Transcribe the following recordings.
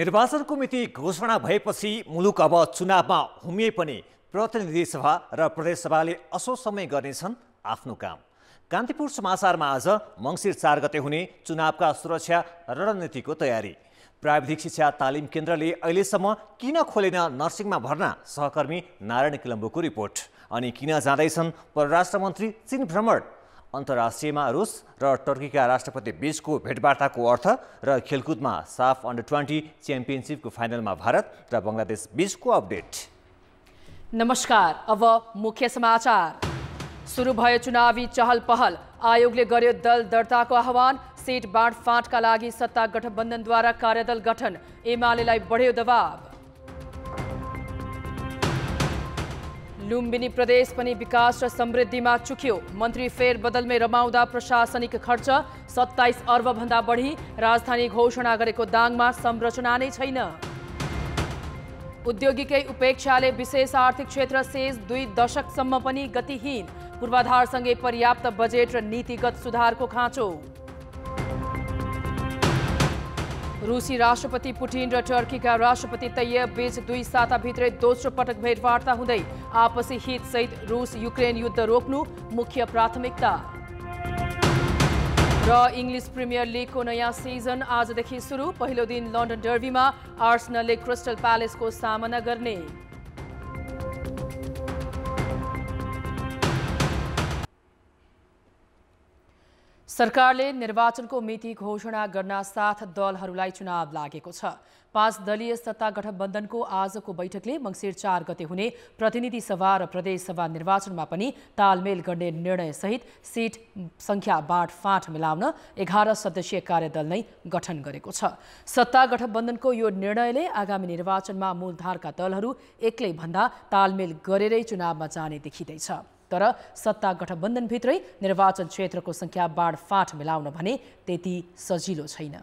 निर्वाचनको मिति घोषणा भएपछि मुलुक अब चुनावमा हुमिए पनि प्रतिनिधि सभा र प्रदेशसभाले असो समय गर्नेछन् आफ्नो काम। कान्तिपुर समाचारमा आज मङ्सिर 4 गते हुने चुनावका सुरक्षा रणनीतिको तयारी। प्राविधिक शिक्षा तालिम केन्द्रले अहिलेसम्म किन खोलेन नर्सिङमा भर्ना, सहकर्मी नारायण किलम्बुको रिपोर्ट। अनि किन जाँदैछन् परराष्ट्र मन्त्री चीन भ्रमण, अन्तर्राष्ट्रियमा रुस र टर्कीका राष्ट्रपति बीचको भेटवार्ताको अर्थ र खेलकुदमा साफ अन्डर-20 च्याम्पियनसिपको फाइनलमा भारत र बङ्गलादेश बीचको अपडेट। नमस्कार, अब मुख्य समाचार। सुरु भयो चुनावी चहल पहल। आयोगले गर्यो दल दर्ताको आह्वान। सीट बाँडफाँटका लागि सत्ता गठबन्धनद्वारा कार्यदल गठन, एमालेलाई बढ्यो दबाव। लुम्बिनी प्रदेश पनि विकास र समृद्धिमा चुक्यो। मन्त्री फेरबदलमै रमाउँदा प्रशासनिक खर्च 27 अर्बभन्दा बढी। राजधानी घोषणा गरेको दाङमा संरचना नै छैन। उद्योगिकै उपेक्षाले विशेष आर्थिक क्षेत्र शेष 2 दशकसम्म पनि गतिहीन। पूर्वाधारसँगै पर्याप्त बजेट र नीतिगत सुधारको खाँचो। रुसी राष्ट्रपति पुटिन र टर्कीका राष्ट्रपति तैयब बीच 2 साताभित्रै दोस्रो पटक भेटवार्ता हुँदै आपसी हितसहित रुस युक्रेन युद्ध रोक्नु मुख्य प्राथमिकता। र इङ्ग्लिस प्रिमियर लिगको नयाँ सिजन आजदेखि सुरु। पहिलो दिन लन्डन डर्बीमा आर्सेनलले क्रिस्टल प्यालेसको सामना गर्ने। सरकारले निर्वाचनको मिति घोषणा गर्न साथ दलहरूलाई चुनाव लागेको छ। 5 दलीय सत्ता गठबन्धनको आजको बैठकले मङ्सिर 4 गते हुने प्रतिनिधि सभा र प्रदेश सभा निर्वाचनमा पनि तालमेल गर्ने निर्णयसहित सिट संख्या बाँडफाँट मिलाउन 11 सदस्यीय कार्यदल नै गठन गरेको छ। सत्ता गठबन्धनको यो निर्णयले आगामी निर्वाचनमा मूलधारका दलहरू एक्लै भन्दा तालमेल गरेरै चुनावमा जाने देखिँदैछ। तर सत्ता गठबन्धनभित्रै निर्वाचन क्षेत्रको संख्या बाँडफाँट मिलाउन भने त्यति सजिलो छैन।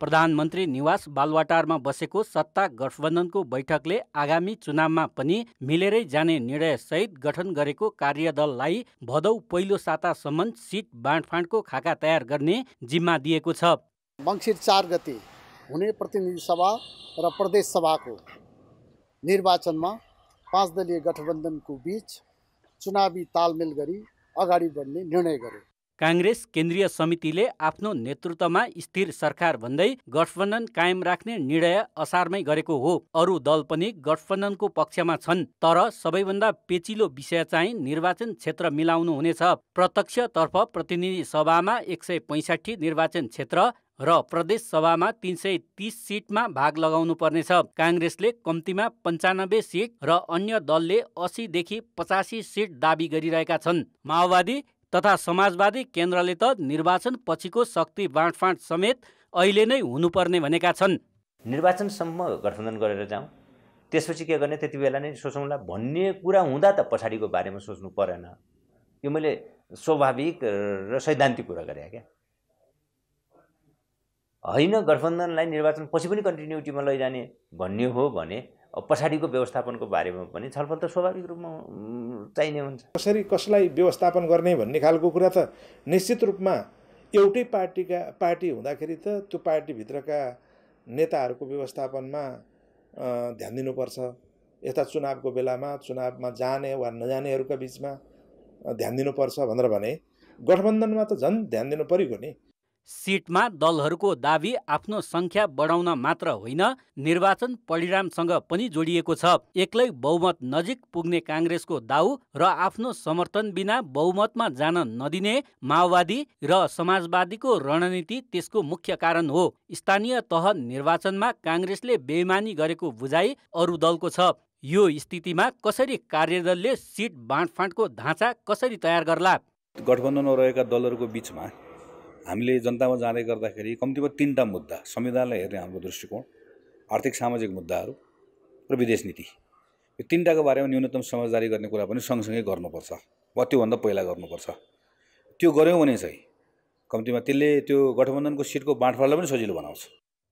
प्रधानमन्त्री निवास बालुवाटारमा बसेको सत्ता गठबन्धनको बैठकले आगामी चुनावमा पनि मिलेरै जाने निर्णयसहित गठन गरेको कार्यदललाई भदौ पहिलो सातासम्म सिट बाँडफाँडको खाका तयार गर्ने जिम्मा दिएको छ। मङ्सिर 4 गते हुने प्रतिनिधि सभा र प्रदेश सभाको निर्वाचनमा 5 दलीय गठबन्धनको बीच चुनावी तालमेल गरी अगाडि बढ्ने निर्णय गर्यो। काङ्ग्रेस केन्द्रीय समितिले आफ्नो नेतृत्वमा स्थिर सरकार भन्दै गठबन्धन कायम राख्ने निर्णय असारमै गरेको हो। अरू दल पनि गठबन्धनको पक्षमा छन्, तर सबैभन्दा पेचिलो विषय चाहिँ निर्वाचन क्षेत्र मिलाउनु हुनेछ। प्रत्यक्षतर्फ प्रतिनिधि सभामा 165 निर्वाचन क्षेत्र र प्रदेश सभामा 330 सिटमा भाग लगाउनु पर्नेछ। काङ्ग्रेसले कम्तीमा 95 सिट र अन्य दलले 80 देखि 85 सिट दाबी गरिरहेका छन्। माओवादी तथा समाजवादी केन्द्रले त निर्वाचन पछिको शक्ति बाँडफाँड समेत अहिले नै हुनुपर्ने भनेका छन्। निर्वाचनसम्म गठबन्धन गरेर जाउँ, त्यसपछि के गर्ने त्यति बेला नै सोचौँला भन्ने कुरा हुँदा त पछाडिको बारेमा सोच्नु परेन। यो मैले स्वाभाविक र सैद्धान्तिक कुरा गरेँ क्या। होइन, गठबन्धनलाई निर्वाचन पछि पनि कन्टिन्युटीमा लैजाने भन्ने हो भने पछाडिको व्यवस्थापनको बारेमा पनि छलफल त स्वाभाविक रूपमा चाहिने हुन्छ। कसरी कसलाई व्यवस्थापन गर्ने भन्ने खालको कुरा त निश्चित रूपमा एउटै पार्टी हुँदाखेरि त त्यो पार्टीभित्रका नेताहरूको व्यवस्थापनमा ध्यान दिनुपर्छ। यस्ता चुनावको बेलामा चुनावमा जाने वा नजानेहरूका बिचमा ध्यान दिनुपर्छ भनेर भने गठबन्धनमा त झन् ध्यान दिनु परेको नि। सिटमा दलहरूको दाबी आफ्नो संख्या बढाउन मात्र होइन, निर्वाचन परिणामसँग पनि जोडिएको छ। एक्लै बहुमत नजिक पुग्ने काङ्ग्रेसको दाउ र आफ्नो समर्थन बिना बहुमतमा जान नदिने माओवादी र समाजवादीको रणनीति त्यसको मुख्य कारण हो। स्थानीय तह निर्वाचनमा काङ्ग्रेसले बेइमानी गरेको बुझाइ अरू दलको छ। यो स्थितिमा कसरी कार्यदलले सिट बाँडफाँडको ढाँचा कसरी तयार गर्ला? गठबन्धनमा रहेका दलहरूको बिचमा हामीले जनतामा जाँदै गर्दाखेरि कम्तीमा 3टा मुद्दा संविधानलाई हेर्ने हाम्रो दृष्टिकोण, आर्थिक सामाजिक मुद्दाहरू र विदेश नीति, यो 3टाको बारेमा न्यूनतम समझदारी गर्ने कुरा पनि सँगसँगै गर्नुपर्छ वा त्योभन्दा पहिला गर्नुपर्छ। त्यो गऱ्यौँ भने चाहिँ कम्तीमा त्यसले त्यो गठबन्धनको सिटको बाँडफाँडलाई पनि सजिलो बनाउँछ।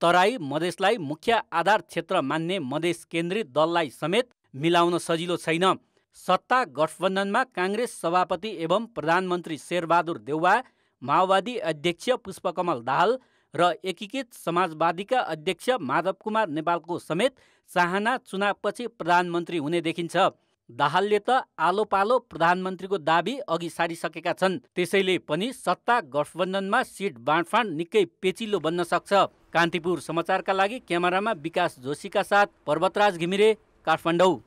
तराई मधेसलाई मुख्य आधार क्षेत्र मान्ने मधेस केन्द्रित दललाई समेत मिलाउन सजिलो छैन। सत्ता गठबन्धनमा काङ्ग्रेस सभापति एवं प्रधानमन्त्री शेरबहादुर देउवा, माओवादी अध्यक्ष पुष्पकमल दाहाल र एकीकृत समाजवादीका अध्यक्ष माधव कुमार नेपालको समेत चाहना चुनावपछि प्रधानमन्त्री हुने देखिन्छ। दाहालले त आलो पालो प्रधानमन्त्रीको दाबी अघि सारिसकेका छन्। त्यसैले पनि सत्ता गठबन्धनमा सिट बाँडफाँड निकै पेचिलो बन्न सक्छ। कान्तिपुर समाचारका लागि क्यामेरामा विकास जोशीका साथ पर्वतराज घिमिरे, काठमाडौँ।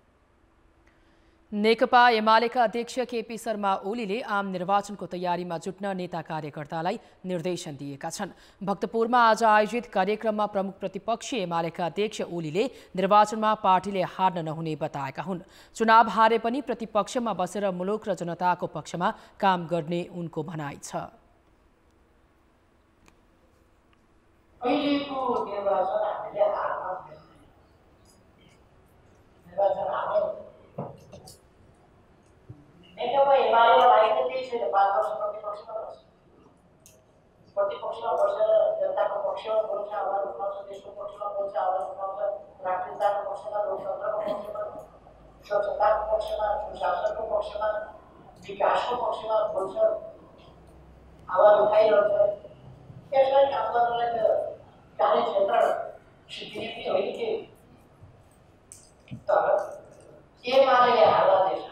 नेकपा एमालेका अध्यक्ष केपी शर्मा ओलीले आम निर्वाचनको तयारीमा जुट्न नेता कार्यकर्तालाई निर्देशन दिएका छन्। भक्तपुरमा आज आयोजित कार्यक्रममा प्रमुख प्रतिपक्षी एमालेका अध्यक्ष ओलीले निर्वाचनमा पार्टीले हार्न नहुने बताएका हुन्। चुनाव हारे पनि प्रतिपक्षमा बसेर मुलुक र जनताको पक्षमा काम गर्ने उनको भनाइ छ। नेकपा एमालेलाई लागेको त्यही छैन, 5 वर्ष प्रतिपक्षमा बस्छ। प्रतिपक्षमा बसेर जनताको पक्षमा बोल्छ, आवाज उठाउँछ, देशको पक्षमा बोल्छ, आवाज उठाउँछ, राष्ट्रियताको पक्षमा, लोकतन्त्रको पक्षमा, स्वच्छताको पक्षमा, सुशासनको पक्षमा, विकासको पक्षमा बोल्छ, आवाज उठाइरहन्छ। त्यसलाई काम गर्नलाई त कार्यक्षेत्र सिद्धिने पनि होइन कि, तर एमाले हाल्दा देश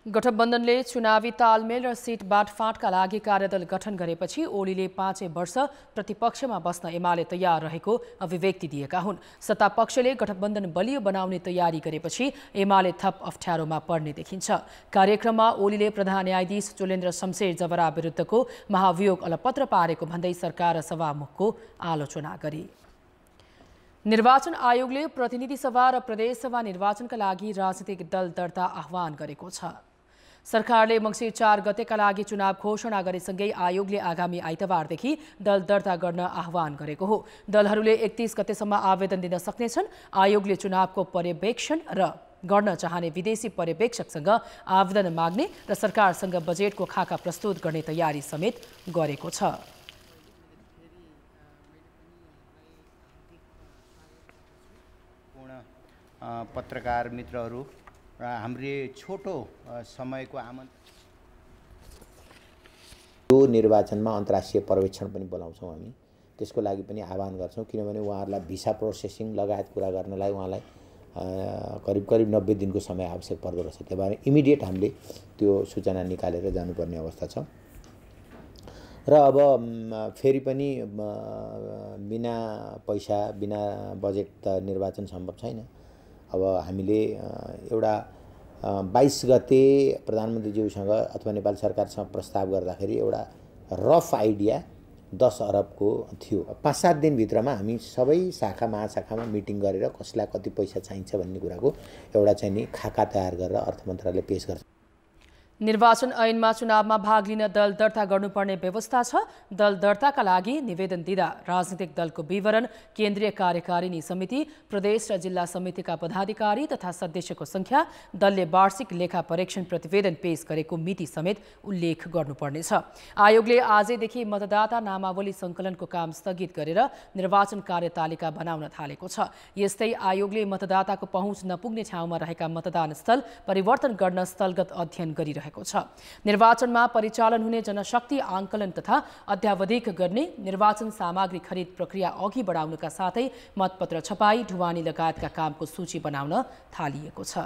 गठबन्धनले चुनावी तालमेल र सिट बाँडफाँडका लागि कार्यदल गठन गरेपछि ओलीले 5 वर्ष प्रतिपक्षमा बस्न एमाले तयार रहेको अभिव्यक्ति दिएका हुन्। सत्तापक्षले गठबन्धन बलियो बनाउने तयारी गरेपछि एमाले थप अप्ठ्यारोमा पर्ने देखिन्छ। कार्यक्रममा ओलीले प्रधान न्यायाधीश चोलेन्द्र शमशेर जबरा विरुद्धको महाभियोग अलपत्र पारेको भन्दै सरकार र सभामुखको आलोचना गरे। निर्वाचन आयोगले प्रतिनिधि सभा र प्रदेशसभा निर्वाचनका लागि राजनीतिक दल दर्ता आह्वान गरेको छ। सरकारले मङ्सिर 4 गतेका लागि चुनाव घोषणा गरेसँगै आयोगले आगामी आइतबारदेखि दल दर्ता गर्न आह्वान गरेको हो। दलहरूले 31 गतेसम्म आवेदन दिन सक्नेछन्। आयोगले चुनावको पर्यवेक्षण र गर्न चाहने विदेशी पर्यवेक्षकसँग आवेदन माग्ने र सरकारसँग बजेटको खाका प्रस्तुत गर्ने तयारी समेत गरेको छ। पत्रकार मित्रहरू र हामीले छोटो समयको यो निर्वाचनमा अन्तर्राष्ट्रिय पर्यवेक्षण पनि बोलाउँछौँ हामी। त्यसको लागि पनि आह्वान गर्छौँ, किनभने उहाँहरूलाई भिसा प्रोसेसिङ लगायत कुरा गर्नलाई उहाँलाई करिब 90 दिनको समय आवश्यक पर्दो रहेछ। त्यही भएर इमिडिएट हामीले त्यो सूचना निकालेर जानुपर्ने अवस्था छ। र अब फेरि पनि बिना पैसा बिना बजेट त निर्वाचन सम्भव छैन। अब हामीले एउटा 22 गते प्रधानमन्त्रीज्यूसँग अथवा नेपाल सरकारसँग प्रस्ताव गर्दाखेरि एउटा रफ आइडिया 10 अरबको थियो। 5-7 दिनभित्रमा हामी सबै शाखा महाशाखामा मिटिङ गरेर कसलाई कति पैसा चाहिन्छ भन्ने कुराको एउटा चाहिँ नि खाका तयार गरेर अर्थ मन्त्रालयले पेश गर्छ। निर्वाचन ऐनमा चुनावमा भाग लिन दल दर्ता गर्नुपर्ने व्यवस्था छ। दल दर्ताका लागि निवेदन दिँदा राजनीतिक दलको विवरण, केन्द्रीय कार्यकारिणी समिति, प्रदेश र जिल्ला समितिका पदाधिकारी तथा सदस्यको संख्या, दलले वार्षिक लेखा परीक्षण प्रतिवेदन पेश गरेको मिति समेत उल्लेख गर्नुपर्नेछ। आयोगले आजैदेखि मतदाता नामावली सङ्कलनको काम स्थगित गरेर निर्वाचन कार्यतालिका बनाउन थालेको छ। यस्तै आयोगले मतदाताको पहुँच नपुग्ने ठाउँमा रहेका मतदान स्थल परिवर्तन गर्न स्थलगत अध्ययन गरिरहेको छ। निर्वाचनमा परिचालन हुने जनशक्ति आंकलन तथा अध्यावधिक गर्ने, निर्वाचन सामग्री खरिद प्रक्रिया अघि बढाउनका साथै मतपत्र छपाई, ढुवानी लगायतका कामको सूची बनाउन थालिएको छ।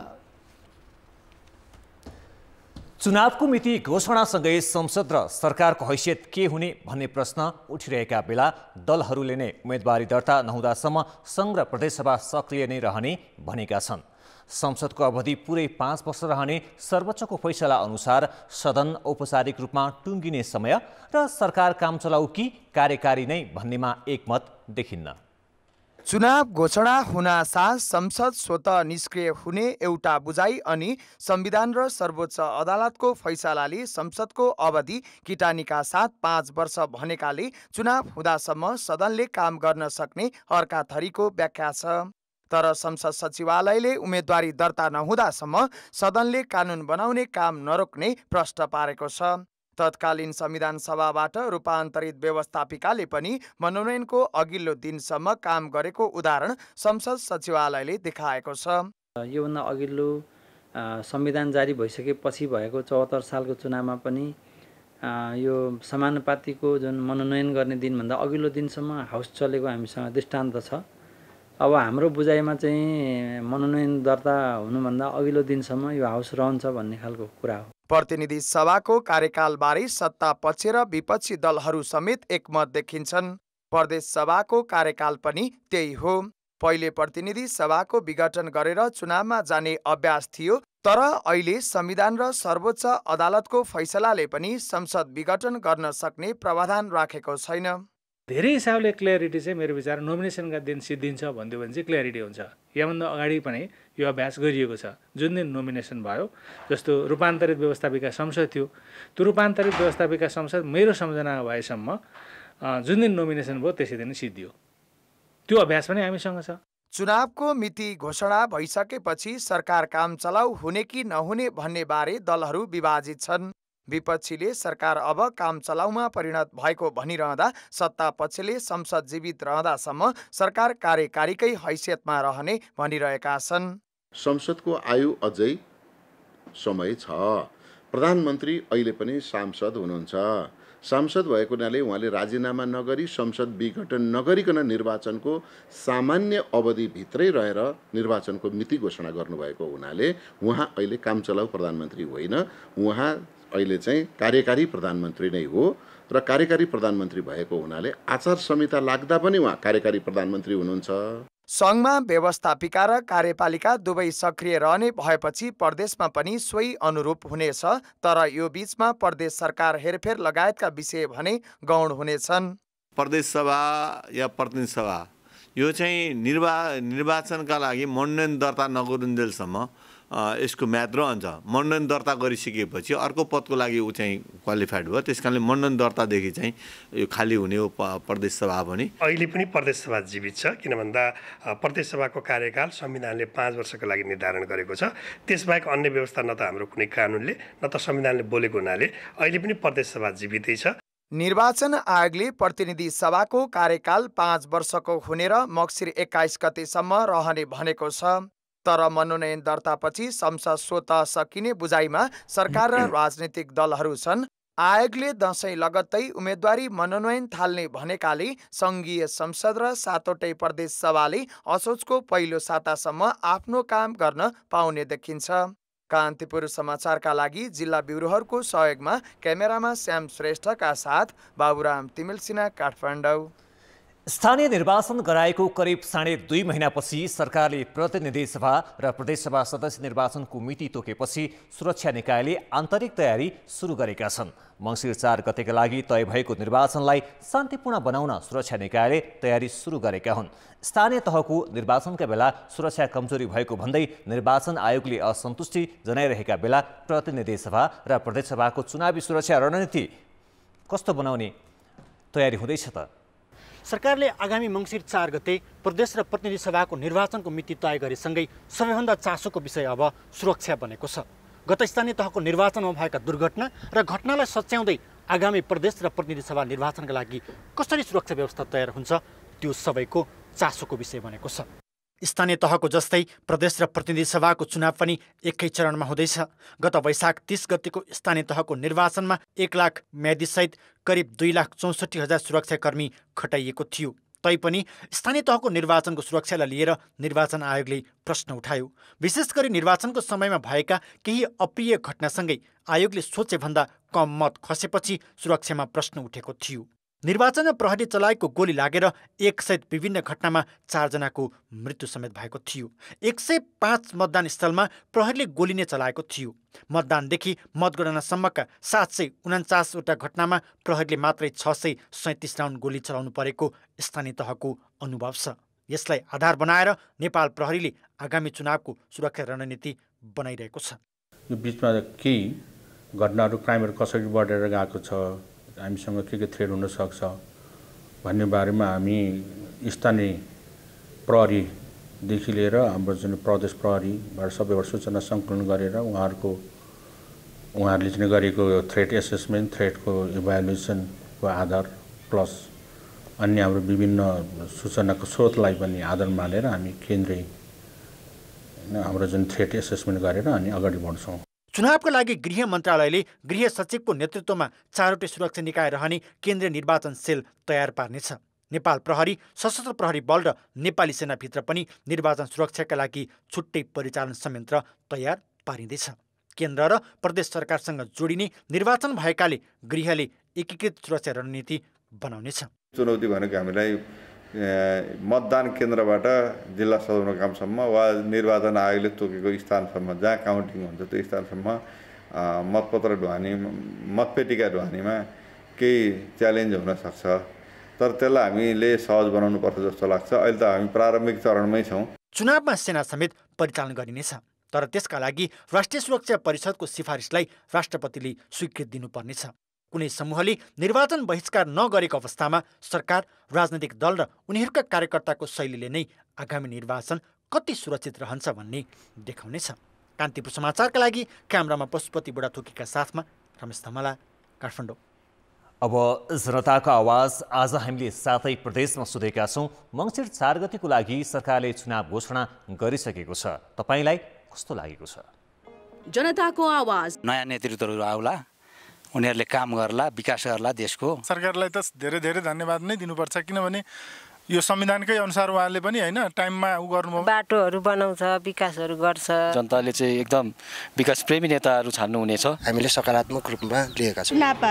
चुनावको मिति घोषणासँगै संसद र सरकारको हैसियत के हुने भन्ने प्रश्न उठिरहेका बेला दलहरूले नै उम्मेदवारी दर्ता नहुँदासम्म सङ्घ र प्रदेशसभा सक्रिय नै रहने भनेका छन्। संसदको अवधि पुरै 5 वर्ष रहने सर्वोच्चको फैसला अनुसार सदन औपचारिक रूपमा टुङ्गिने समय र सरकार काम चलाउ कि कार्यकारी नै भन्नेमा एकमत देखिन्न। चुनाव घोषणा हुनासाथ संसद स्वतः निष्क्रिय हुने एउटा बुझाइ अनि संविधान र सर्वोच्च अदालतको फैसलाले संसदको अवधि किटानीका साथ 5 वर्ष भनेकाले चुनाव हुँदासम्म सदनले काम गर्न सक्ने अर्का थरीको व्याख्या छ। तर संसद सचिवालयले उम्मेदवारी दर्ता नहुँदासम्म सदनले कानुन बनाउने काम नरोक्ने प्रश्न पारेको छ। तत्कालीन संविधान सभाबाट रूपान्तरित व्यवस्थापिकाले पनि मनोनयनको अघिल्लो दिनसम्म काम गरेको उदाहरण संसद सचिवालयले देखाएको छ। योभन्दा अघिल्लो संविधान जारी भइसकेपछि भएको 74 सालको चुनावमा पनि यो समानुपातिको जुन मनोनयन गर्ने दिनभन्दा अघिल्लो दिनसम्म हाउस चलेको हामीसँग दृष्टान्त छ। अब हाम्रो बुझाइमा चाहिँ मनोनयन दर्ता हुनुभन्दा अघिल्लो दिनसम्म यो हाउस रहन्छ भन्ने खालको कुरा हो। प्रतिनिधि सभाको कार्यकालबारे सत्ता पक्ष र विपक्षी दलहरू समेत एकमत देखिन्छन्। प्रदेश सभाको कार्यकाल पनि त्यही हो। पहिले प्रतिनिधि सभाको विघटन गरेर चुनावमा जाने अभ्यास थियो, तर अहिले संविधान र सर्वोच्च अदालतको फैसलाले पनि संसद विघटन गर्न सक्ने प्रावधान राखेको छैन। धेरै हिसाबले क्ल्यारिटी चाहिँ मेरो विचार नोमिनेसनका दिन सिद्धिन्छ भन्यो भने चाहिँ क्ल्यारिटी हुन्छ। योभन्दा अगाडि पनि यो अभ्यास गरिएको छ। जुन दिन नोमिनेसन भयो, जस्तो रूपान्तरित व्यवस्थापिका संसद थियो, त्यो रूपान्तरित व्यवस्थापिका संसद मेरो सम्झना भएसम्म जुन दिन नोमिनेसन भयो त्यसै दिन सिद्धियो। त्यो अभ्यास पनि हामीसँग छ। चुनावको मिति घोषणा भइसकेपछि सरकार काम चलाउ हुने कि नहुने भन्ने बारे दलहरू विभाजित छन्। विपक्षीले सरकार अब काम चलाउमा परिणत भएको भनिरहँदा सत्ता पक्षले संसद जीवित रहँदासम्म सरकार कार्यकारीकै हैसियतमा रहने भनिरहेका छन्। संसदको आयु अझै समय छ। प्रधानमन्त्री अहिले पनि सांसद हुनुहुन्छ। सांसद भएको हुनाले उहाँले राजीनामा नगरी संसद विघटन नगरिकन निर्वाचनको सामान्य अवधिभित्रै रहेर निर्वाचनको मिति घोषणा गर्नुभएको हुनाले उहाँ अहिले काम चलाउ प्रधानमन्त्री होइन, उहाँ अहिले चाहिँ कार्यकारी प्रधानमन्त्री नै हो र कार्यकारी प्रधानमन्त्री भएको हुनाले आचार संहिता लाग्दा पनि उहाँ कार्यकारी प्रधानमन्त्री हुनुहुन्छ। सङ्घमा व्यवस्थापिका र कार्यपालिका दुवै सक्रिय रहने भएपछि प्रदेशमा पनि सोही अनुरूप हुनेछ, तर यो बीचमा प्रदेश सरकार हेरफेर लगायतका विषय भने गौण हुनेछन्। प्रदेश सभा या प्रतिनिधि सभा यो चाहिँ निर्वाचनका लागि मनोनयन दर्ता नगरुन्जेलसम्म यसको म्याद रहन्छ। मनोनयन दर्ता गरिसकेपछि अर्को पदको लागि ऊ चाहिँ क्वालिफाइड भयो, त्यस कारणले मनोनयन दर्तादेखि चाहिँ यो खाली हुने हो प्रदेश सभा पनि। अहिले पनि प्रदेश सभा जीवित छ, किन भन्दा प्रदेश सभाको कार्यकाल संविधानले 5 वर्षको लागि निर्धारण गरेको छ। त्यसबाहेक अन्य व्यवस्था न त हाम्रो कुनै कानुनले न त संविधानले बोलेको हुनाले अहिले पनि प्रदेश सभा जीवितै छ। निर्वाचन आयोगले प्रतिनिधि सभाको कार्यकाल 5 वर्षको हुने र मक्सिर 21 गतेसम्म रहने भनेको छ, तर मनोनयन दर्तापछि संसद स्वत सकिने बुझाइमा सरकार र राजनीतिक दलहरू छन्। आयोगले दशैं लगत्तै उम्मेदवारी मनोनयन थाल्ने भनेकाले सङ्घीय संसद र 7वटै प्रदेश सभाले असोजको पहिलो सातासम्म आफ्नो काम गर्न पाउने देखिन्छ। कान्तिपुर समाचारका लागि जिल्ला ब्युरोहरूको सहयोगमा क्यामेरामा श्याम श्रेष्ठका साथ बाबुराम तिमिल सिन्हा, काठमाडौँ। स्थानीय निर्वाचन गराएको करिब 2.5 महिनापछि सरकारले प्रतिनिधि सभा र प्रदेशसभा सदस्य निर्वाचनको मिति तोकेपछि सुरक्षा निकायले आन्तरिक तयारी सुरु गरेका छन्। मङ्सिर 4 गतेका लागि तय भएको निर्वाचनलाई शान्तिपूर्ण बनाउन सुरक्षा निकायले तयारी सुरु गरेका हुन्। स्थानीय तहको निर्वाचनका बेला सुरक्षा कमजोरी भएको भन्दै निर्वाचन आयोगले असन्तुष्टि जनाइरहेका बेला प्रतिनिधि सभा र प्रदेशसभाको चुनावी सुरक्षा रणनीति कस्तो बनाउने तयारी हुँदैछ त? सरकारले आगामी मङ्सिर 4 गते प्रदेश र प्रतिनिधि सभाको निर्वाचनको मिति तय गरेसँगै सबैभन्दा चासोको विषय अब सुरक्षा बनेको छ। गत स्थानीय तहको निर्वाचनमा भएका दुर्घटना र घटनालाई सच्याउँदै आगामी प्रदेश र प्रतिनिधि सभा निर्वाचनका लागि कसरी सुरक्षा व्यवस्था तयार हुन्छ त्यो सबैको चासोको विषय बनेको छ। स्थानीय तहको जस्तै प्रदेश र प्रतिनिधि सभाको चुनाव पनि एकै चरणमा हुँदैछ। गत वैशाख 30 गतेको स्थानीय तहको निर्वाचनमा 1 लाख म्यादीसहित करिब 2,64,000 सुरक्षाकर्मी खटाइएको थियो। तैपनि स्थानीय तहको निर्वाचनको सुरक्षालाई लिएर निर्वाचन आयोगले प्रश्न उठायो। विशेष गरी निर्वाचनको समयमा भएका केही अप्रिय घटनासँगै आयोगले सोचेभन्दा कम मत खसेपछि सुरक्षामा प्रश्न उठेको थियो। निर्वाचनमा प्रहरी चलाएको गोली लागेर एकसहित विभिन्न घटनामा 4 जनाको मृत्यु समेत भएको थियो। 105 मतदान स्थलमा प्रहरीले गोली नै चलाएको थियो। मतदानदेखि मतगणनासम्मका 749वटा घटनामा प्रहरीले मात्रै 637 राउन्ड गोली चलाउनु परेको स्थानीय तहको अनुभव छ। यसलाई आधार बनाएर नेपाल प्रहरीले आगामी चुनावको सुरक्षा रणनीति बनाइरहेको छ। यो बिचमा केही घटनाहरू क्राइमहरू कसरी बढेर गएको छ, हामीसँग के थ्रेड हुनसक्छ भन्ने बारेमा हामी स्थानीय प्रहरीदेखि लिएर हाम्रो जुन प्रदेश प्रहरीबाट सबैबाट सूचना सङ्कलन गरेर उहाँहरूले चाहिँ गरेको थ्रेट एसेसमेन्ट, थ्रेटको इभ्यालुएसनको आधार प्लस अन्य हाम्रो विभिन्न सूचनाको स्रोतलाई पनि आधार मानेर हामी केन्द्रीय हाम्रो जुन थ्रेट एसेसमेन्ट गरेर अनि अगाडि बढ्छौँ। चुनावका लागि गृह मन्त्रालयले गृह सचिवको नेतृत्वमा 4वटै सुरक्षा निकाय रहने केन्द्रीय निर्वाचन सेल तयार पार्नेछ। नेपाल प्रहरी, सशस्त्र प्रहरी बल र नेपाली सेनाभित्र पनि निर्वाचन सुरक्षाका लागि छुट्टै परिचालन संयन्त्र तयार पारिँदैछ। केन्द्र र प्रदेश सरकारसँग जोडिने निर्वाचन भएकाले गृहले एकीकृत सुरक्षा रणनीति बनाउनेछ। चुनौती भनेको हामीलाई मतदान केन्द्रबाट जिल्ला सदरमुकामसम्म वा निर्वाचन आयोगले तोकेको स्थानसम्म जहाँ काउन्टिङ हुन्छ त्यो स्थानसम्म मतपत्र ढुवानी मतपेटिका ढुवानीमा केही च्यालेन्ज हुनसक्छ, तर त्यसलाई हामीले सहज बनाउनुपर्छ जस्तो लाग्छ। अहिले त हामी प्रारम्भिक चरणमै छौँ। चुनावमा सेना समेत परिचालन गरिनेछ, तर त्यसका लागि राष्ट्रिय सुरक्षा परिषदको सिफारिसलाई राष्ट्रपतिले स्वीकृति दिनुपर्नेछ। कुनै समूहले निर्वाचन बहिष्कार नगरेको अवस्थामा सरकार, राजनैतिक दल र उनीहरूका कार्यकर्ताको शैलीले नै आगामी निर्वाचन कति सुरक्षित रहन्छ भन्ने देखाउनेछ। कान्तिपुर समाचारका लागि क्यामेरामा पशुपति बुढाथोकीका साथमा रमेश धमला, काठमाडौँ। अब जनताको आवाज आज हामीले सातै प्रदेशमा सोधेका छौँ। मङ्सिर 4 गतेको लागि सरकारले चुनाव घोषणा गरिसकेको छ। तपाईँलाई कस्तो लागेको छ? जनताको आवाज नयाँ नेतृत्वहरू आउला, उनीहरूले काम गर्ला, विकास गर्ला देशको। सरकारलाई त धेरै धेरै धन्यवाद नै दिनुपर्छ, किनभने यो संविधानकै अनुसार उहाँले पनि हैन टाइममा उ गर्नुभयो। बाटोहरू बनाउँछ, विकासहरू गर्छ। जनताले चाहिँ एकदम विकास प्रेमी नेताहरू छान्नु हुनेछ। हामीले सकारात्मक रूपमा लिएका छौँ। चुनाव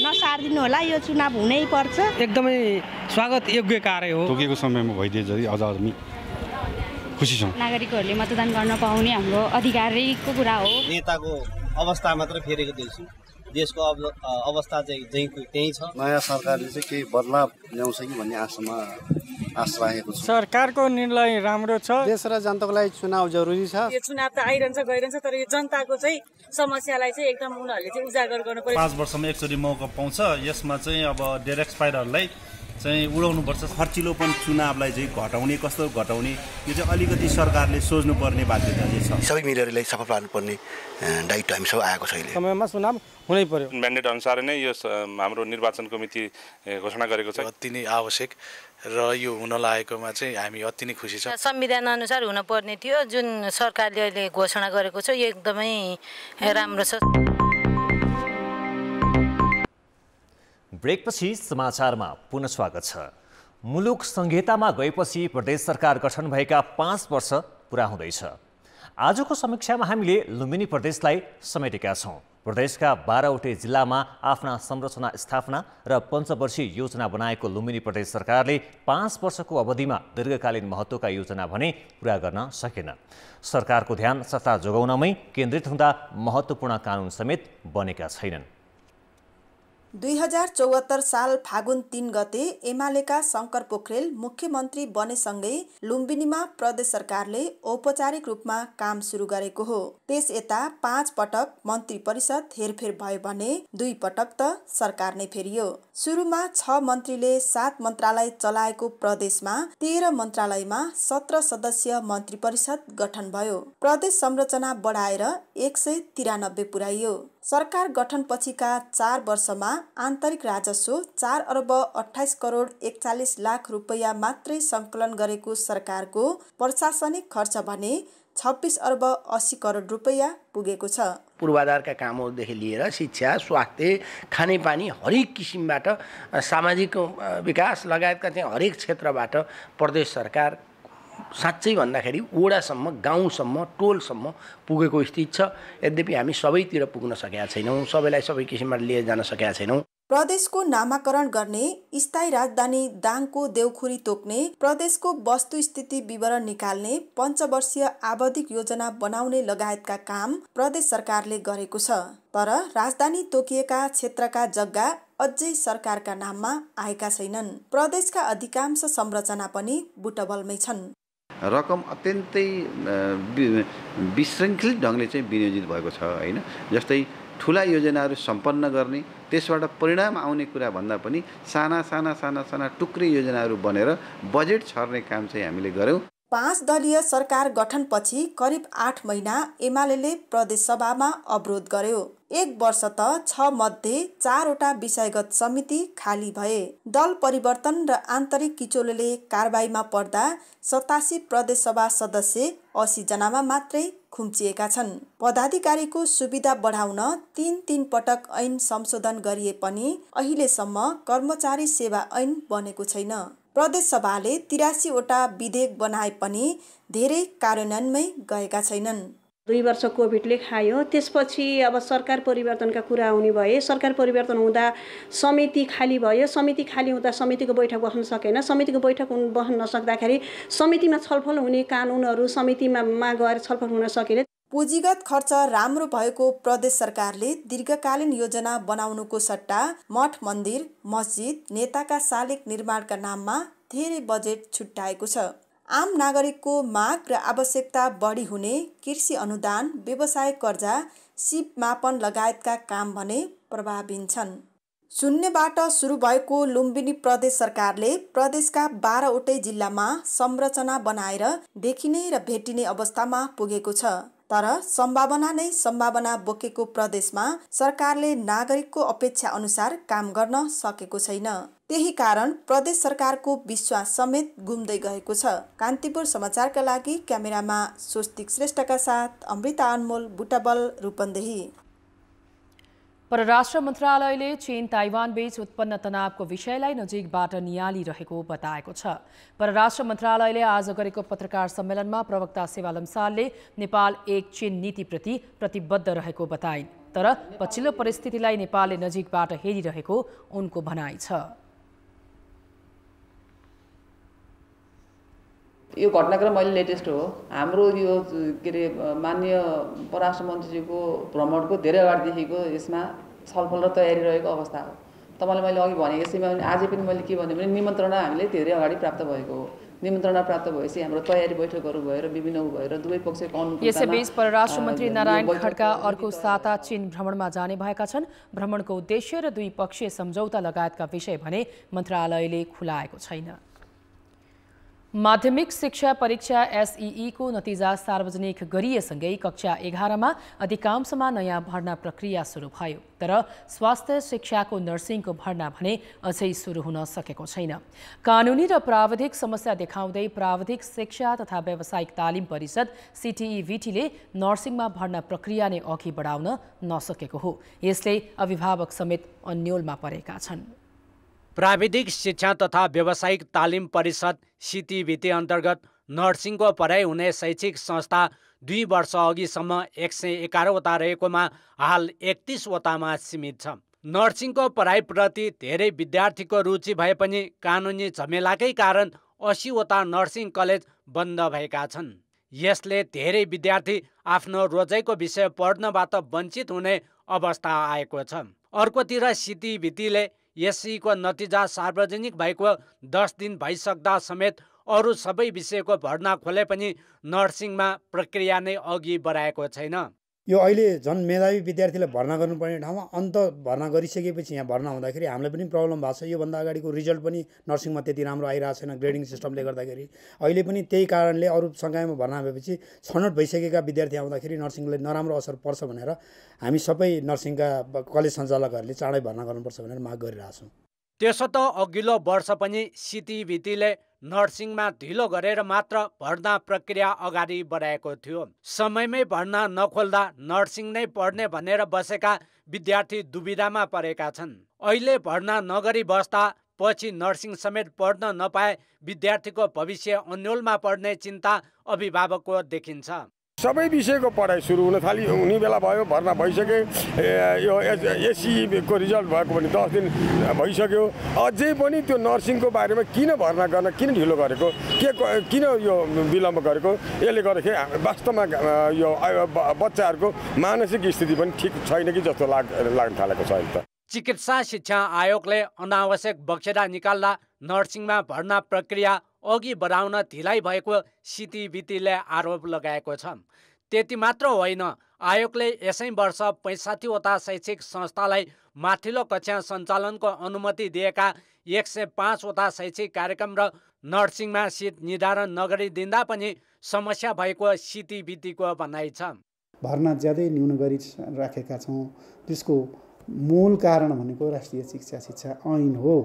नसार्दिनु होला, यो चुनाव हुनै पर्छ। एकदमै स्वागत योग्य कार्य हो। तोकेको समयमा भइदिए जति अझ हामी खुसी छौँ। नागरिकहरूले मतदान गर्न पाउने हाम्रो अधिकारको कुरा हो। नेताको अवस्था मात्र फेरेको देख्छु, देशको अवस्था चाहिँ त्यही छ। नयाँ सरकारले चाहिँ केही बदलाव ल्याउँछ कि भन्ने आश राखेको छ। सरकारको निर्णय राम्रो छ। देश र जनताको लागि चुनाव जरुरी छ। यो चुनाव त आइरहन्छ गइरहन्छ, तर यो जनताको चाहिँ समस्यालाई चाहिँ एकदम उनीहरूले चाहिँ उजागर गर्नु पर्यो। 5 वर्षमा एकचोटि मौका पाउँछ, यसमा चाहिँ अब डेट एक्सपायरहरूलाई चाहिँ उडाउनुपर्छ। खर्चिलोपन चुनावलाई चाहिँ घटाउने, कस्तो घटाउने, यो चाहिँ अलिकति सरकारले सोच्नुपर्ने बाध्यता चाहिँ छ। सबै मिलेरलाई सफल पार्नुपर्ने दायित्व हामी सब आएको छ। अहिले समयमा चुनाव हुनै पर्यो। म्यान्डेट अनुसार नै यो हाम्रो निर्वाचनको मिति घोषणा गरेको छ। अति नै आवश्यक र यो हुन लागेकोमा चाहिँ हामी अति नै खुसी छौँ। संविधान अनुसार हुनुपर्ने थियो, जुन सरकारले अहिले घोषणा गरेको छ यो एकदमै राम्रो छ। ब्रेकपछि समाचारमा पुनः स्वागत छ। मुलुक संहितामा गएपछि प्रदेश सरकार गठन भएका 5 वर्ष पुरा हुँदैछ। आजको समीक्षामा हामीले लुम्बिनी प्रदेशलाई समेटेका छौँ। प्रदेशका 12वटै जिल्लामा आफ्ना संरचना स्थापना र पञ्चवर्षीय योजना बनाएको लुम्बिनी प्रदेश सरकारले 5 वर्षको अवधिमा दीर्घकालीन महत्त्वका योजना भने पुरा गर्न सकेन। सरकारको ध्यान सत्ता जोगाउनमै केन्द्रित हुँदा महत्त्वपूर्ण कानुन समेत बनेका छैनन्। 2074 साल फागुन 3 गते एमालेका शङ्कर पोखरेल मुख्यमन्त्री बनेसँगै लुम्बिनीमा प्रदेश सरकारले औपचारिक रूपमा काम सुरु गरेको हो। त्यस यता 5 पटक मन्त्री परिषद हेरफेर भयो भने 2 पटक त सरकार नै फेरियो। सुरुमा 6 मन्त्रीले 7 मन्त्रालय चलाएको प्रदेशमा 13 मन्त्रालयमा 17 सदस्यीय मन्त्री परिषद गठन भयो। प्रदेश संरचना बढाएर 193 पुर्याइयो। सरकार गठन पछिका 4 वर्षमा आन्तरिक राजस्व 4 अर्ब 28 करोड 41 लाख रुपैयाँ मात्रै सङ्कलन गरेको सरकारको प्रशासनिक खर्च भने 26 अर्ब 80 करोड रुपैयाँ पुगेको छ। पूर्वाधारका कामहरूदेखि लिएर शिक्षा, स्वास्थ्य, खानेपानी हरेक किसिमबाट सामाजिक विकास लगायतका चाहिँ हरेक क्षेत्रबाट प्रदेश सरकार साँच्चै भन्दाखेरि वडासम्म, गाउँसम्म, टोलसम्म पुगेको स्थिति छ। यद्यपि हामी सबैतिर पुग्न सकेका छैनौँ, सबैलाई सबै किसिमबाट लिएर जान सकेका छैनौँ। प्रदेशको नामाकरण गर्ने, स्थायी राजधानी दाङको देउखुरी तोक्ने, प्रदेशको वस्तुस्थिति विवरण निकाल्ने, पञ्चवर्षीय आवधिक योजना बनाउने लगायतका काम प्रदेश सरकारले गरेको छ। तर राजधानी तोकिएका क्षेत्रका जग्गा अझै सरकारका नाममा आएका छैनन्। प्रदेशका अधिकांश संरचना पनि बुटबलमै छन्। रकम अत्यन्तै विशृङ्खलित ढङ्गले चाहिँ विनियोजित भएको छ हैन। जस्तै ठुला योजनाहरू सम्पन्न गर्ने, त्यसबाट परिणाम आउने कुरा भन्दा पनि साना टुक्रे योजनाहरू बनेर बजेट छर्ने काम चाहिँ हामीले गर्यौँ। 5 दलीय सरकार गठनपछि करिब 8 महिना एमाले प्रदेश सभामा अवरोध गर्यो। 1 वर्ष त 6 मध्ये 4 वटा विषयगत समिति खाली भए। दल परिवर्तन र आन्तरिक किचोलले कारबाहीमा पर्दा 87 प्रदेश सभा सदस्य 80 जनामा मात्रै खुम्चिएका छन्। पदाधिकारीको सुविधा बढाउन 3 पटक ऐन संशोधन गरिए पनि अहिलेसम्म कर्मचारी सेवा ऐन बनेको छैन। प्रदेश सभाले 83 वटा विधेयक बनाए पनि धेरै कार्यान्वयनमै गएका छैनन्। 2 वर्ष कोभिडले खायो, त्यसपछि अब सरकार परिवर्तनका कुरा आउने भए, सरकार परिवर्तन हुँदा समिति खाली भयो, समिति खाली हुँदा समितिको बैठक बस्न सकेन, समितिको बैठक बस्न नसक्दाखेरि समितिमा छलफल हुने कानुनहरू समितिमा गएर छलफल हुन सकेन। पुँजीगत खर्च राम्रो भएको प्रदेश सरकारले दीर्घकालीन योजना बनाउनुको सट्टा मठ मन्दिर मस्जिद नेताका शालिग निर्माणका नाममा धेरै बजेट छुट्याएको छ। आम नागरिकको माग र आवश्यकता बढी हुने कृषि अनुदान, व्यवसाय कर्जा, सिप मापन लगायतका काम भने प्रभावहीन छन्। शून्यबाट सुरु भएको लुम्बिनी प्रदेश सरकारले प्रदेशका 12 वटै जिल्लामा संरचना बनाएर देखिने र भेटिने अवस्थामा पुगेको छ। तर सम्भावना नै सम्भावना बोकेको प्रदेशमा सरकारले नागरिकको अपेक्षा अनुसार काम गर्न सकेको छैन। त्यही कारण प्रदेश सरकारको विश्वास समेत गुम्दै गएको छ। कान्तिपुर समाचारका लागि क्यामेरामा स्वस्तिक श्रेष्ठका साथ अमृता अनमोल, बुटाबल, रूपन्देही। परराष्ट्र मन्त्रालयले चीन ताइवान बीच उत्पन्न तनावको विषयलाई नजिकबाट नियालिरहेको बताएको छ। परराष्ट्र मन्त्रालयले आज गरेको पत्रकार सम्मेलनमा प्रवक्ता सेवा लम्सालले नेपाल एक चीन नीतिप्रति प्रतिबद्ध रहेको बताइन्। तर पछिल्लो परिस्थितिलाई नेपालले नजिकबाट हेरिरहेको उनको भनाइ छ। यो घटनाक्रम अहिले लेटेस्ट हो। हाम्रो यो के अरे माननीय परराष्ट्र मन्त्रीजीको भ्रमणको धेरै अगाडिदेखिको यसमा छलफल र तयारी रहेको अवस्था हो। तपाईँलाई मैले अघि भनेको यसैमा आज पनि मैले के भने निमन्त्रणा हामीले धेरै अगाडि प्राप्त भएको हो। निमन्त्रणा प्राप्त भएपछि हाम्रो तयारी बैठकहरू भएर विभिन्न भएर दुवै पक्षको अनुकूलतामा यसैबीच परराष्ट्र मन्त्री नारायण खड्का अर्को साता चीन भ्रमणमा जाने भएका छन्। भ्रमणको उद्देश्य र द्विपक्षीय सम्झौता लगायतका विषय भने मन्त्रालयले खुलाएको छैन। माध्यमिक शिक्षा परीक्षा एसईई को नतिजा सार्वजनिक गरिएसँगै कक्षा 11 मा अधिकांशमा नयाँ भर्ना प्रक्रिया सुरु भयो। तर स्वास्थ्य शिक्षाको नर्सिङको भर्ना भने अझै सुरु हुन सकेको छैन। कानुनी र प्राविधिक समस्या देखाउँदै प्राविधिक शिक्षा तथा व्यावसायिक तालिम परिषद CTEVT-ले नर्सिङमा भर्ना प्रक्रिया नै अघि बढाउन नसकेको हो। यसले अभिभावक समेत अन्योलमा परेका छन्। प्राविधिक शिक्षा तथा व्यावसायिक तालिम परिषद CTEVT अन्तर्गत नर्सिङको पढाइ हुने शैक्षिक संस्था 2 वर्ष अघिसम्म 111 वटा रहेकोमा हाल 31 वटामा सीमित छ। नर्सिङको पढाइप्रति धेरै विद्यार्थीको रुचि भए पनि कानुनी झमेलाकै कारण 80 वटा नर्सिङ कलेज बन्द भएका छन्। यसले धेरै विद्यार्थी आफ्नो रोजाइको विषय पढ्नबाट वञ्चित हुने अवस्था आएको छ। अर्कोतिर CTEVT-ले एसई को नतिजा सार्वजनिक भएको 10 दिन भइसक्दा समेत अरू सबै विषयको भर्ना खोले पनि नर्सिङमा प्रक्रिया नै अघि बढाएको छैन। यो अहिले झन् मेधावी विद्यार्थीलाई भर्ना गर्नुपर्ने ठाउँमा अन्त भर्ना गरिसकेपछि यहाँ भर्ना हुँदाखेरि हामीलाई पनि प्रब्लम भएको छ। योभन्दा अगाडिको रिजल्ट पनि नर्सिङमा त्यति राम्रो आइरहेको छैन ग्रेडिङ सिस्टमले गर्दाखेरि। अहिले पनि त्यही कारणले अरू संकायमा भर्ना भएपछि छनौट भइसकेका विद्यार्थी आउँदाखेरि नर्सिङलाई नराम्रो असर पर्छ भनेर हामी सबै नर्सिङका कलेज सञ्चालकहरूले चाँडै भर्ना गर्नुपर्छ भनेर माग गरिरहेछौँ। त्यसो त अघिल्लो वर्ष पनि CTEVT-ले नर्सिङमा ढिलो गरेर मात्र भर्ना प्रक्रिया अगाडि बढाएको थियो। समयमै भर्ना नखोल्दा नर्सिङ नै पढ्ने भनेर बसेका विद्यार्थी दुविधामा परेका छन्। अहिले भर्ना नगरी बस्दा पछि नर्सिङ समेत पढ्न नपाए विद्यार्थीको भविष्य अन्योलमा पर्ने चिन्ता अभिभावकको देखिन्छ। सबै विषयको पढाइ सुरु हुन थाली हुने बेला भयो। भर्ना भइसके यो एसईको रिजल्ट भएको पनि 10 दिन भइसक्यो। अझै पनि त्यो नर्सिङको बारेमा किन भर्ना गर्न किन ढिलो गरेको किन यो विलम्ब गरेको यसले गर्दाखेरि वास्तवमा यो बच्चाहरूको मानसिक स्थिति पनि ठिक छैन कि जस्तो लाग्न थालेको छ। अहिले चिकित्सा शिक्षा आयोगले अनावश्यक बक्सेडा निकाल्दा नर्सिङमा भर्ना प्रक्रिया अघि बढाउन ढिलाइ भएको CTEVT-ले आरोप लगाएको छ। त्यति मात्र होइन, आयोगले यसै वर्ष 65 वटा शैक्षिक संस्थालाई माथिल्लो कक्षा सञ्चालनको अनुमति दिएका 105 वटा शैक्षिक कार्यक्रम र नर्सिङमा सिट निर्धारण नगरिदिँदा पनि समस्या भएको CTEVT-को भनाइ छ। भर्ना ज्यादै न्यून गरी राखेका छौँ। त्यसको मूल कारण भनेको राष्ट्रिय शिक्षा ऐन हो।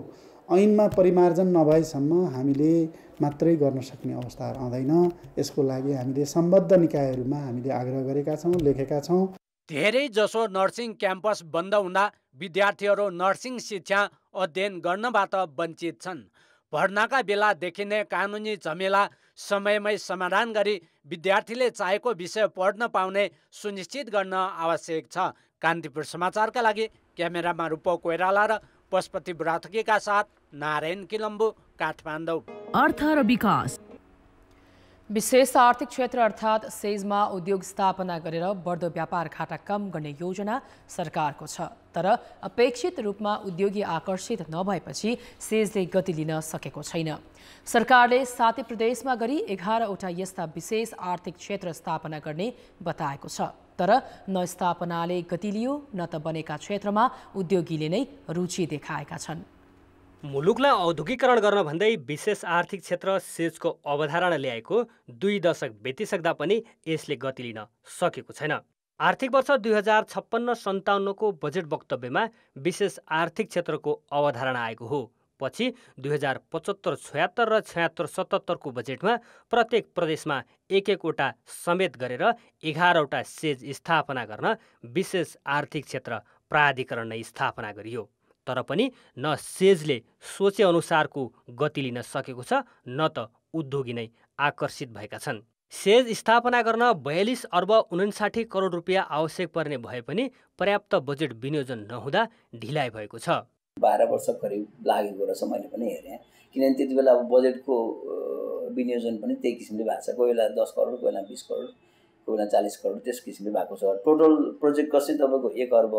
ऐनमा परिमार्जन नभएसम्म हामीले मात्रै गर्न सक्ने अवस्थाहरू आउँदैन। यसको लागि हामीले सम्बद्ध निकायहरूमा हामीले आग्रह गरेका छौँ, लेखेका छौँ। धेरै जसो नर्सिङ क्याम्पस बन्द हुँदा विद्यार्थीहरू नर्सिङ शिक्षा अध्ययन गर्नबाट वञ्चित छन्। भर्नाका बेला देखिने कानुनी झमेला समयमै समाधान गरी विद्यार्थीले चाहेको विषय पढ्न पाउने सुनिश्चित गर्न आवश्यक छ। कान्तिपुर समाचारका लागि क्यामेरामा रूप कोइराला र पशुपति बुढाथोकीका साथ नारायण किलम्बु, काठमाडौँ। अर्थ र विकास। विशेष आर्थिक क्षेत्र अर्थात् सेजमा उद्योग स्थापना गरेर बढ्दो व्यापार घाटा कम गर्ने योजना सरकारको छ। तर अपेक्षित रूपमा उद्योगी आकर्षित नभएपछि सेजले गति लिन सकेको छैन। सरकारले 7 प्रदेशमा गरी 11वटा यस्ता विशेष आर्थिक क्षेत्र स्थापना गर्ने बताएको छ। तर न स्थापनाले गति लियो न त बनेका क्षेत्रमा उद्योगीले नै रुचि देखाएका छन्। मुलुकलाई औद्योगिकरण गर्न भन्दै विशेष आर्थिक क्षेत्र सेजको अवधारणा ल्याएको 2 दशक बितिसक्दा पनि यसले गति लिन सकेको छैन। आर्थिक वर्ष 2056-57 को बजेट वक्तव्यमा विशेष आर्थिक क्षेत्रको अवधारणा आएको हो। पछि 2075-76 र 76-77 को बजेटमा प्रत्येक प्रदेशमा 1-1वटा समेत गरेर 11वटा सेज स्थापना गर्न विशेष आर्थिक क्षेत्र प्राधिकरण नै स्थापना गरियो। तर पनि न सेजले सोचे अनुसारको गति लिन सकेको छ न त उद्योगी नै आकर्षित भएका छन्। सेज स्थापना गर्न 42 अर्ब 59 करोड रुपियाँ आवश्यक पर्ने भए पनि पर्याप्त बजेट विनियोजन नहुँदा ढिलाइ भएको छ। 12 वर्ष करिब लागेको रहेछ मैले पनि हेरेँ। किनभने त्यति बेला अब बजेटको विनियोजन पनि त्यही किसिमले भएको छ। कोही बेला 10 करोड, कोही बेला 20 करोड, कोही बेला 40 करोड त्यस किसिमले भएको छ। टोटल प्रोजेक्ट कसै तपाईँको 1 अर्ब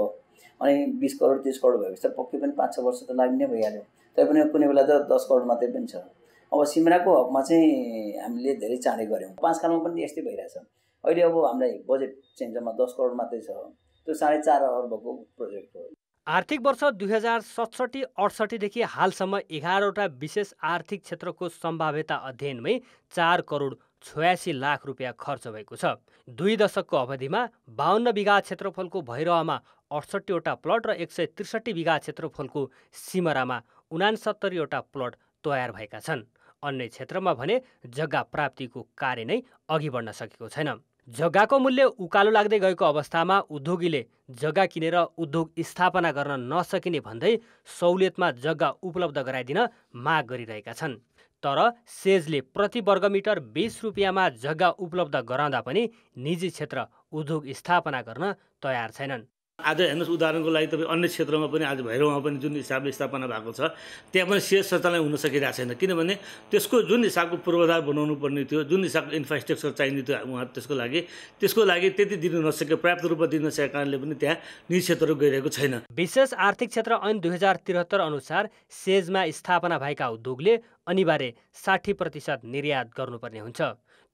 अनि 20 करोड 30 करोड भएपछि त पक्कै पनि 5-6 वर्ष त लाग्ने भइहाल्यो। तैपनि कुनै बेला त 10 करोड मात्रै पनि छ। अब सिमराको हकमा चाहिँ हामीले धेरै चाँडै गऱ्यौँ। 5 खालमा पनि यस्तै भइरहेछ। अहिले अब हामीलाई बजेट चाहिँ जम्मा 10 करोड मात्रै छ। त्यो 4.5 अर्बको प्रोजेक्ट हो। आर्थिक वर्ष 2067-68 देखि हालसम्म 11वटा विशेष आर्थिक क्षेत्रको सम्भाव्यता अध्ययनमै 4 करोड 86 लाख रुपियाँ खर्च भएको छ। 2 दशकको अवधिमा 52 बिघा क्षेत्रफलको भैरवामा 68वटा प्लट र 163 बिघा क्षेत्रफलको सिमरामा 69वटा प्लट तयार भएका छन्। अन्य क्षेत्रमा भने जग्गा प्राप्तिको कार्य नै अघि बढ्न सकेको छैन। जग्गाको मूल्य उकालो लाग्दै गएको अवस्थामा उद्योगीले जग्गा किनेर उद्योग स्थापना गर्न नसकिने भन्दै सहुलियतमा जग्गा उपलब्ध गराइदिन माग गरिरहेका छन्। तर सेजले प्रति वर्गमिटर 20 रुपियाँमा जग्गा उपलब्ध गराउँदा पनि निजी क्षेत्र उद्योग स्थापना गर्न तयार छैनन्। आज हेर्नुहोस्, उदाहरणको लागि तपाईँ अन्य क्षेत्रमा पनि आज भैरवमा पनि जुन हिसाबले स्थापना भएको छ त्यहाँ पनि सेज सञ्चालन हुन सकिरहेको छैन। किनभने त्यसको जुन हिसाबको पूर्वाधार बनाउनु पर्ने थियो, जुन हिसाबको इन्फ्रास्ट्रक्चर चाहिने थियो उहाँ त्यसको लागि त्यति दिनु नसके, पर्याप्त रूपमा दिन नसकेको कारणले पनि त्यहाँ निजी क्षेत्रहरू गइरहेको छैन। विशेष आर्थिक क्षेत्र ऐन 2073 अनुसार सेजमा स्थापना भएका उद्योगले अनिवार्य 60% निर्यात गर्नुपर्ने हुन्छ।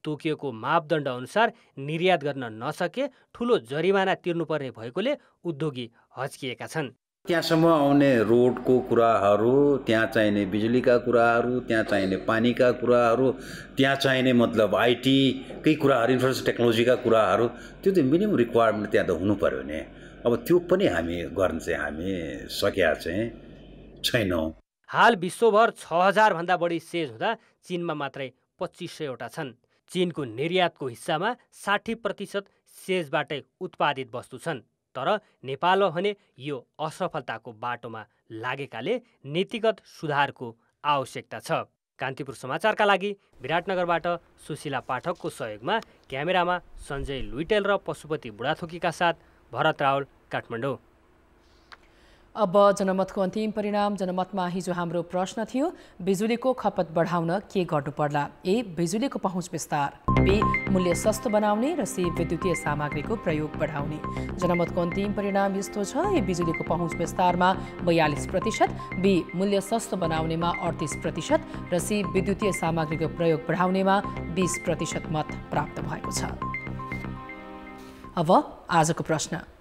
तोकिएको मापदण्ड अनुसार निर्यात गर्न नसके ठुलो जरिमाना तिर्नुपर्ने भएकोले उद्योगी हच्किएका छन्। त्यहाँसम्म आउने रोडको कुराहरू, त्यहाँ चाहिने बिजुलीका कुराहरू, त्यहाँ चाहिने पानीका कुराहरू, त्यहाँ चाहिने मतलब आइटीकै कुराहरू, इन्फर्मेसन टेक्नोलोजीका कुराहरू, त्यो त मिनिमम रिक्वायरमेन्ट त्यहाँ त हुनु पर्यो नि। अब त्यो पनि हामी गर्न चाहिँ हामी सकेका चाहिँ छैनौँ। हाल विश्वभर 6000 भन्दा बढी सेज हुँदा चीनमा मात्रै 2500वटा छन्। चीनको निर्यातको हिस्सामा 60% सेजबाटै उत्पादित वस्तु छन्। तर नेपालमा भने यो असफलताको बाटोमा लागेकाले नीतिगत सुधारको आवश्यकता छ। कान्तिपुर समाचारका लागि विराटनगरबाट सुशीला पाठकको सहयोगमा क्यामेरामा सञ्जय लुइटेल र पशुपति बुढाथोकीका साथ भरत रावल, काठमाडौँ। अब जनमतको अन्तिम परिणाम। जनमतमा हिजो हाम्रो प्रश्न थियो, बिजुलीको खपत बढाउन के गर्नु पर्ला? ए. बिजुलीको पहुँच विस्तार, बी. मूल्य सस्तो बनाउने र सी. विद्युतीय सामग्रीको प्रयोग बढाउने। जनमतको अन्तिम परिणाम यस्तो छ, ए. बिजुलीको पहुँच विस्तारमा 42%, बी. मूल्य सस्तो बनाउनेमा 38% र सी. विद्युतीय सामग्रीको प्रयोग बढाउनेमा 20% मत प्राप्त भएको छ। अब आजको प्रश्न।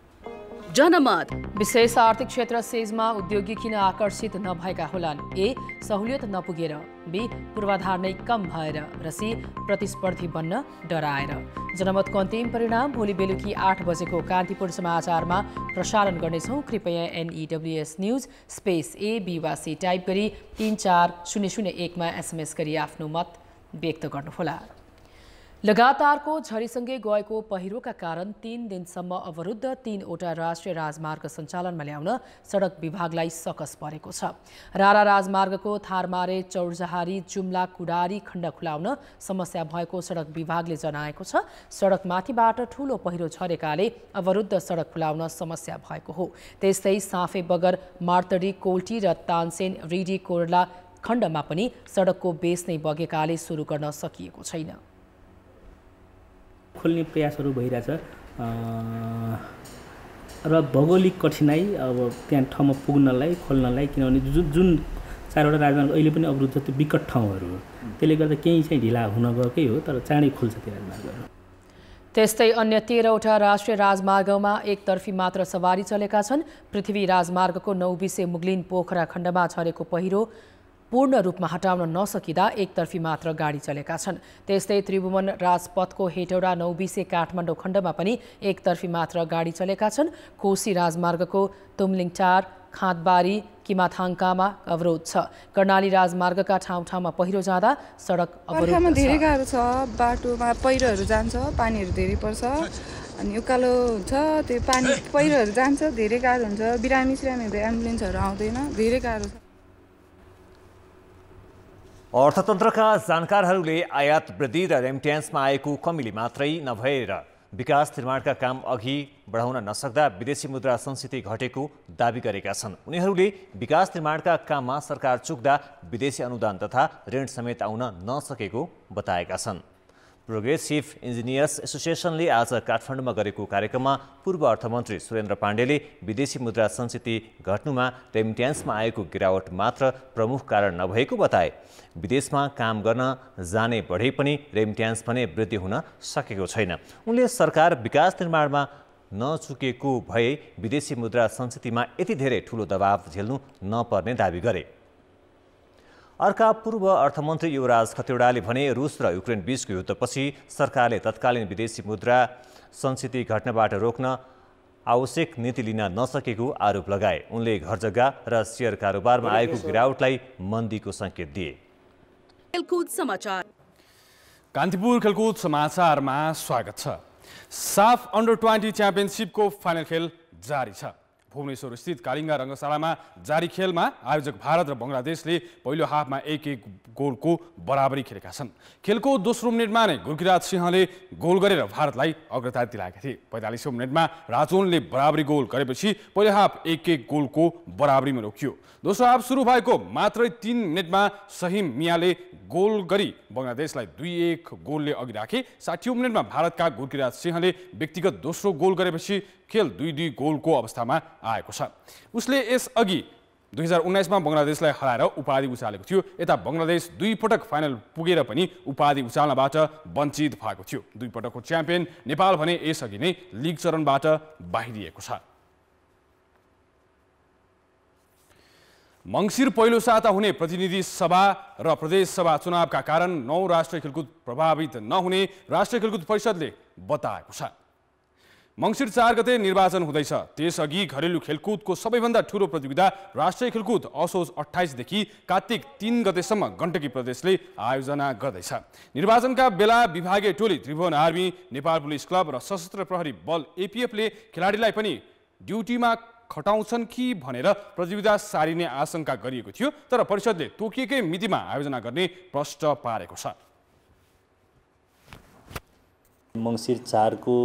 जनमत। विशेष आर्थिक क्षेत्र सेजमा उद्योगी किन आकर्षित नभएका होलान्? ए. सहुलियत नपुगेर, बी पूर्वाधार नै कम भएर र सी प्रतिस्पर्धी बन्न डराएर। जनमतको अन्तिम परिणाम भोलि बेलुकी 8 बजेको कान्तिपुर समाचारमा प्रसारण गर्नेछौँ। कृपया NEWS news space A B वा C टाइप गरी 34001 SMS गरी आफ्नो मत व्यक्त गर्नुहोला। लगातारको झरीसँगै गएको पहिरोका कारण 3 दिनसम्म अवरुद्ध 3वटा राष्ट्रिय राजमार्ग सञ्चालनमा ल्याउन सडक विभागलाई सकस परेको छ। रारा राजमार्गको थारमारे चौरजहारी जुम्ला कुडारी खण्ड खुलाउन समस्या भएको सडक विभागले जनाएको छ। सडक माथिबाट ठूलो पहिरो झरेकाले अवरुद्ध सडक खुलाउन समस्या भएको हो। त्यस्तै साफे बगर मार्तडी कोल्टी र तानसेन रिडी कोर्ला खण्डमा पनि सडकको बेस नै बगेकाले सुरु गर्न सकिएको छैन। खोल्ने प्रयासहरू भइरहेछ र भौगोलिक कठिनाई अब त्यहाँ ठाउँमा पुग्नलाई खोल्नलाई, किनभने जुन 4वटा राजमार्ग अहिले पनि अवरुद्ध त्यो विकट ठाउँहरू हो, त्यसले गर्दा केही चाहिँ ढिला हुन गएकै हो, तर चाँडै खुल्छ त्यो राजमार्गहरू। त्यस्तै अन्य 13वटा राष्ट्रिय राजमार्गमा एकतर्फी मात्र सवारी चलेका छन्। पृथ्वी राजमार्गको 9 बिसे मुगलिन पोखरा खण्डमा झरेको पहिरो पूर्ण रूपमा हटाउन नसकिँदा एकतर्फी मात्र गाडी चलेका छन्। त्यस्तै त्रिभुवन राजपथको हेटौडा 9 बिसे काठमाडौँ खण्डमा पनि एकतर्फी मात्र गाडी चलेका छन्। कोशी राजमार्गको तुमलिङटार खाँदबारी किमाथाङकामा अवरोध छ। कर्णाली राजमार्गका ठाउँ पहिरो जाँदा सडक अवरोध छ। धेरै गाह्रो छ, बाटोमा पहिरोहरू जान्छ, पानीहरू धेरै पर्छ, अनि उकालो छ, त्यो पानी पहिरोहरू जान्छ, धेरै गाह्रो हुन्छ। बिरामीहरू एम्बुलेन्सहरू आउँदैन, धेरै गाह्रो छ। अर्थतन्त्रका जानकारहरूले आयात वृद्धि र रेमिट्यान्समा आएको कमीले मात्रै नभएर विकास निर्माणका काम अघि बढाउन नसक्दा विदेशी मुद्रा संस्थिति घटेको दाबी गरेका छन्। उनीहरूले विकास निर्माणका काममा सरकार चुक्दा विदेशी अनुदान तथा ऋण समेत आउन नसकेको बताएका छन्। प्रोग्रेसिभ इन्जिनियर्स एसोसिएसनले आज काठमाडौँमा गरेको कार्यक्रममा पूर्व अर्थमन्त्री सुरेन्द्र पाण्डेले विदेशी मुद्रा संस्थिति घट्नुमा रेमिट्यान्समा आएको गिरावट मात्र प्रमुख कारण नभएको बताए। विदेशमा काम गर्न जाने बढे पनि रेमिट्यान्स भने वृद्धि हुन सकेको छैन। उनले सरकार विकास निर्माणमा नचुकेको भए विदेशी मुद्रा संस्थितिमा यति धेरै ठूलो दबाव झेल्नु नपर्ने दाबी गरे। अर्का पूर्व अर्थमन्त्री युवराज खतिवड़ाले भने रुस र युक्रेन बीचको युद्धपछि सरकारले तत्कालीन विदेशी मुद्रा संस्थिति घट्नबाट रोक्न आवश्यक नीति लिन नसकेको आरोप लगाए। उनले घरजग्गा र शेयर कारोबारमा आएको गिरावटलाई मन्दीको संकेत दिए। खेलकुद समाचार। कान्तिपुर खेलकुद समाचारमा स्वागत छ। साफ अन्डर 20 च्याम्पियनसिपको फाइनल खेल जारी छ। भुवनेश्वर स्थित कालिङ्गा रङ्गशालामा जारी खेलमा आयोजक भारत र बङ्गलादेशले पहिलो हाफमा 1-1 गोलको बराबरी खेलेका छन्। खेलको दोस्रो मिनेटमा नै गुरकिरात सिंहले गोल गरेर भारतलाई अग्रता दिलाएका थिए। 45औं मिनेटमा राजोनले बराबरी गोल गरेपछि पहिलो हाफ 1-1 गोलको बराबरीमा रोकियो। दोस्रो हाफ सुरु भएको मात्रै 3 मिनेटमा सहिम मियाले गोल गरी बङ्गलादेशलाई 2-1 गोलले अघि राखे। 60औं मिनेटमा भारतका गुरकिरात सिंहले व्यक्तिगत दोस्रो गोल गरेपछि खेल 2-2 गोलको अवस्थामा आएको छ। उसले यसअघि 2019 मा बङ्गलादेशलाई हराएर उपाधि उचालेको थियो। यता बङ्गलादेश 2 पटक फाइनल पुगेर पनि उपाधि उचाल्नबाट वञ्चित भएको थियो। 2 पटकको च्याम्पियन नेपाल भने यसअघि नै लिग चरणबाट बाहिरिएको छ। मङ्सिर पहिलो साता हुने प्रतिनिधि सभा र प्रदेश सभा चुनावका कारण 9 राष्ट्रिय खेलकुद प्रभावित नहुने राष्ट्रिय खेलकुद परिषदले बताएको छ। मङ्सिर 4 गते निर्वाचन हुँदैछ। त्यसअघि घरेलु खेलकुदको सबैभन्दा ठूलो प्रतियोगिता राष्ट्रिय खेलकुद असोज 28 देखि कार्तिक 3 गतेसम्म गण्डकी प्रदेशले आयोजना गर्दैछ। निर्वाचनका बेला विभागीय टोली Tribhuvan army, Nepal police club र सशस्त्र प्रहरी बल एपीएफले खेलाडीलाई पनि ड्युटीमा खटाउँछन् कि भनेर प्रतियोगिता सारिने आशंका गरिएको थियो, तर परिषदले तोकिएकै मितिमा आयोजना गर्ने प्रश्न पारेको छ। मङ्सिर 4 को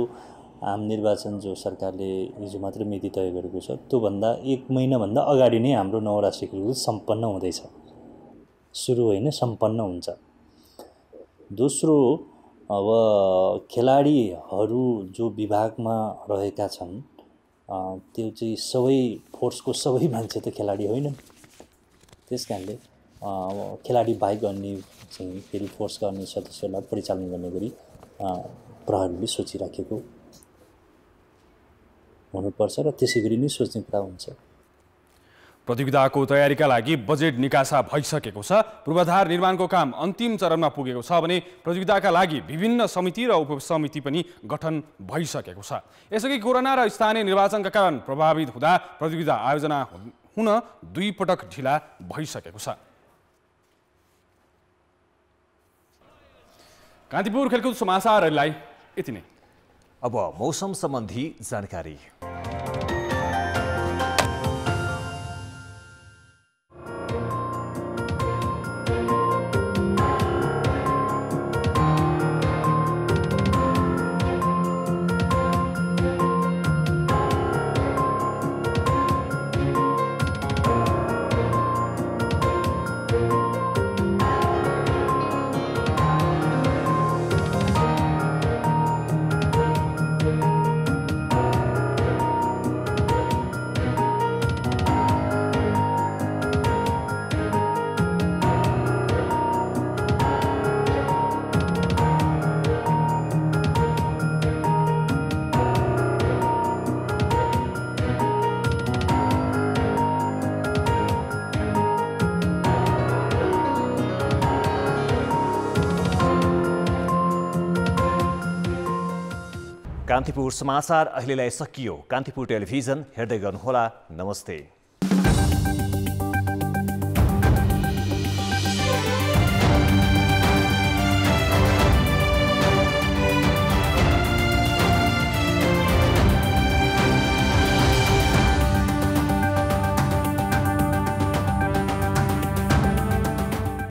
आम निर्वाचन जो सरकारले हिजो मात्र मिति तय गरेको छ, त्योभन्दा 1 महिनाभन्दा अगाडि नै हाम्रो 9 राष्ट्रिय खेलकुद सम्पन्न हुँदैछ। सुरु होइन, सम्पन्न हुन्छ। दोस्रो, अब खेलाडीहरू जो विभागमा रहेका छन् त्यो चाहिँ सबै फोर्सको सबै मान्छे त खेलाडी होइनन्। त्यस कारणले खेलाडी बाहेक अन्य चाहिँ फेरि फोर्सका अन्य सदस्यहरूलाई परिचालन गर्ने गरी प्रहरीले सोचिराखेको हुनुपर्छ र त्यसै गरी नै सोच्ने कुरा हुन्छ। प्रतियोगिताको तयारीका लागि बजेट निकासा भइसकेको छ। पूर्वाधार निर्माणको काम अन्तिम चरणमा पुगेको छ भने प्रतियोगिताका लागि विभिन्न समिति र उपसमिति पनि गठन भइसकेको छ। यसअघि कोरोना र स्थानीय निर्वाचनका कारण प्रभावित हुँदा प्रतियोगिता आयोजना हुन 2 पटक ढिला भइसकेको छ। कान्तिपुर खेलकुद समाचारहरूलाई यति नै। अब मौसम सम्बन्धी जानकारी। कान्तिपुर समाचार अहिलेलाई सकियो। कान्तिपुर टेलिभिजन हेर्दै गर्नुहोला। नमस्ते।